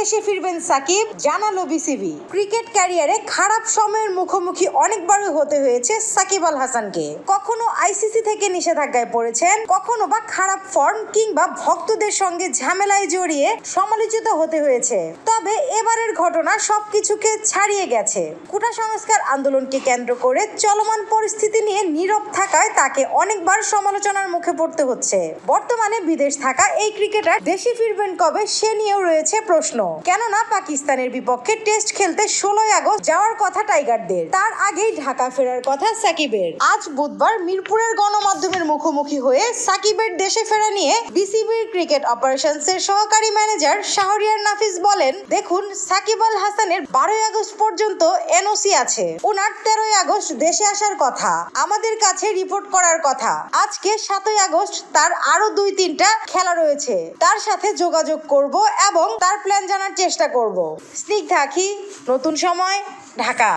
দেশে ফিরবেন সাকিব, জানালো বিসিবি। ক্রিকেট ক্যারিয়ারে খারাপ সময়ের মুখোমুখি অনেকবারই হতে হয়েছে সাকিব আল হাসানকে। কখনো আইসিসি থেকে নিষেধাজ্ঞায় পড়েছেন, কখনো বা খারাপ ফর্ম কিংবা ভক্তদের সঙ্গে ঝামেলায় জড়িয়ে সমালোচিত হতে হয়েছে। তবে এবারের ঘটনা সবকিছুকে ছাড়িয়ে গেছে। কোটা সংস্কার আন্দোলনকে কেন্দ্র করে চলমান পরিস্থিতি নিয়ে নীরব থাকায় তাকে অনেকবার সমালোচনার মুখে পড়তে হচ্ছে। বর্তমানে বিদেশ থাকা এই ক্রিকেটার দেশে ফিরবেন কবে সে নিয়েও রয়েছে প্রশ্ন। কেননা পাকিস্তানের বিপক্ষে টেস্ট খেলতে 16 আগস্ট যাওয়ার কথা টাইগারদের, তার আগেই ঢাকা ফেরার কথা সাকিবের। আজ বুধবার মিরপুরের গণমাধ্যমের মুখোমুখি হয়ে সাকিবের দেশে ফেরা নিয়ে বিসিবির ক্রিকেট অপারেশনসের সহকারী ম্যানেজার শাহরিয়ার নাফিস বলেন, দেখুন, সাকিব আল হাসানের 12 আগস্ট পর্যন্ত এনওসি আছে। ওনার 13 আগস্ট দেশে আসার কথা, আমাদের কাছে রিপোর্ট করার কথা। আজকে 7 আগস্ট তার আরো 2-3টা খেলা রয়েছে, তার সাথে যোগাযোগ করব এবং তার প্ল্যান জানার চেষ্টা করব। স্নিগ্ধা আখি, নতুন সময়, ঢাকা।